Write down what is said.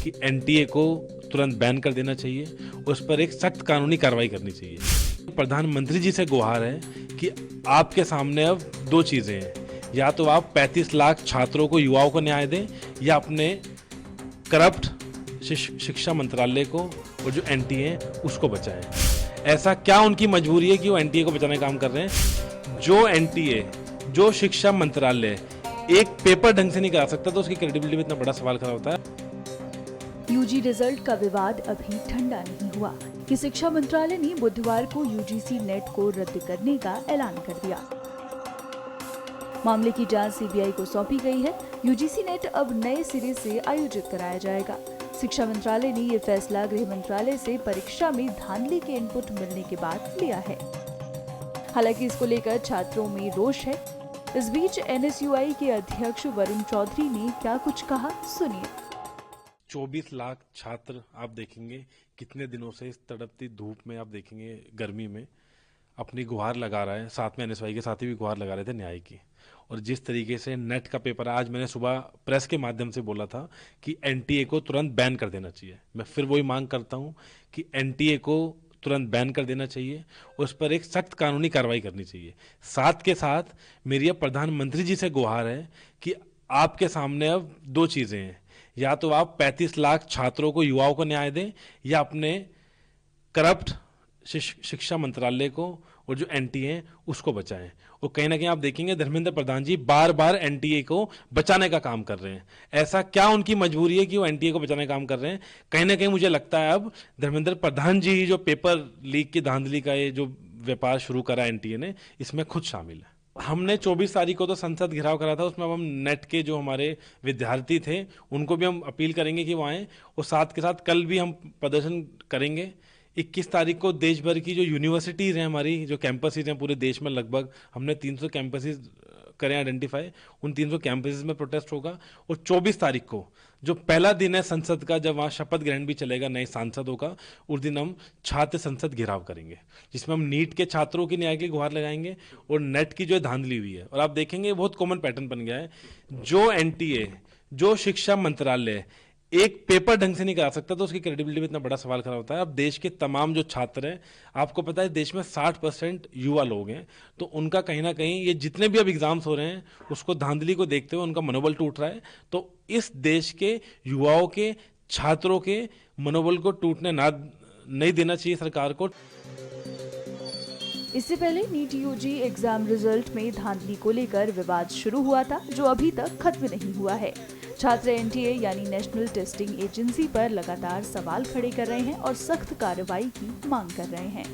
कि एनटीए को तुरंत बैन कर देना चाहिए, उस पर एक सख्त कानूनी कार्रवाई करनी चाहिए। प्रधानमंत्री जी से गुहार है कि आपके सामने अब दो चीज़ें हैं, या तो आप 35 लाख छात्रों को, युवाओं को न्याय दें, या अपने करप्ट शिक्षा मंत्रालय को और जो एनटीए है उसको बचाएं। ऐसा क्या उनकी मजबूरी है कि वो एनटीए को बचाने का काम कर रहे हैं? जो एनटीए, जो शिक्षा मंत्रालय एक पेपर ढंग से नहीं करा सकता तो उसकी क्रेडिबिलिटी में इतना बड़ा सवाल खड़ा होता है। यूजी रिजल्ट का विवाद अभी ठंडा नहीं हुआ कि शिक्षा मंत्रालय ने बुधवार को यूजीसी नेट को रद्द करने का ऐलान कर दिया। मामले की जांच सीबीआई को सौंपी गई है। यूजीसी नेट अब नए सिरे से आयोजित कराया जाएगा। शिक्षा मंत्रालय ने ये फैसला गृह मंत्रालय से परीक्षा में धांधली के इनपुट मिलने के बाद लिया है। हालांकि इसको लेकर छात्रों में रोष है। इस बीच एनएसयूआई के अध्यक्ष वरुण चौधरी ने क्या कुछ कहा, सुनिए। 24 लाख छात्र आप देखेंगे कितने दिनों से इस तड़पती धूप में, आप देखेंगे गर्मी में अपनी गुहार लगा रहा है। साथ में एनएसयूआई के साथी भी गुहार लगा रहे थे न्याय की। और जिस तरीके से नेट का पेपर, आज मैंने सुबह प्रेस के माध्यम से बोला था कि एनटीए को तुरंत बैन कर देना चाहिए। मैं फिर वही मांग करता हूं कि एनटीए को तुरंत बैन कर देना चाहिए, उस पर एक सख्त कानूनी कार्रवाई करनी चाहिए। साथ के साथ मेरी अब प्रधानमंत्री जी से गुहार है कि आपके सामने अब दो चीज़ें हैं, या तो आप 35 लाख छात्रों को, युवाओं को न्याय दें, या अपने करप्ट शिक्षा मंत्रालय को और जो एनटीए है उसको बचाएं। और कहीं ना कहीं आप देखेंगे धर्मेंद्र प्रधान जी बार बार एनटीए को बचाने का काम कर रहे हैं। ऐसा क्या उनकी मजबूरी है कि वो एनटीए को बचाने का काम कर रहे हैं? कहीं ना कहीं मुझे लगता है अब धर्मेंद्र प्रधान जी जो पेपर लीक की धांधली का ये जो व्यापार शुरू करा एनटीए ने, इसमें खुद शामिल है। हमने 24 तारीख को तो संसद घेराव करा था, उसमें अब हम नेट के जो हमारे विद्यार्थी थे उनको भी हम अपील करेंगे कि वो आएँ। और साथ के साथ कल भी हम प्रदर्शन करेंगे। 21 तारीख को देश भर की जो यूनिवर्सिटीज़ हैं, हमारी जो कैंपसेज हैं पूरे देश में, लगभग हमने 300 कैंपसेज करें आइडेंटिफाई, उन 300 कैंपसेज में प्रोटेस्ट होगा। और 24 तारीख को जो पहला दिन है संसद का, जब वहाँ शपथ ग्रहण भी चलेगा नए सांसदों का, उस दिन हम छात्र संसद घेराव करेंगे, जिसमें हम नीट के छात्रों की न्याय की गुहार लगाएंगे और नेट की जो धांधली हुई है। और आप देखेंगे बहुत कॉमन पैटर्न बन गया है। जो एनटीए, जो शिक्षा मंत्रालय एक पेपर ढंग से नहीं करा सकता तो उसकी क्रेडिबिलिटी में इतना बड़ा सवाल खड़ा होता है। अब देश के तमाम जो छात्र हैं, आपको पता है देश में 60% युवा लोग हैं, तो उनका कहीं ना कहीं ये जितने भी अब एग्जाम्स हो रहे हैं उसको धांधली को देखते हुए उनका मनोबल टूट रहा है। तो इस देश के युवाओं के, छात्रों के मनोबल को टूटने नहीं देना चाहिए सरकार को। इससे पहले नीट यूजी एग्जाम रिजल्ट में धांधली को लेकर विवाद शुरू हुआ था, जो अभी तक खत्म नहीं हुआ है। छात्र एनटीए यानी नेशनल टेस्टिंग एजेंसी पर लगातार सवाल खड़े कर रहे हैं और सख्त कार्रवाई की मांग कर रहे हैं।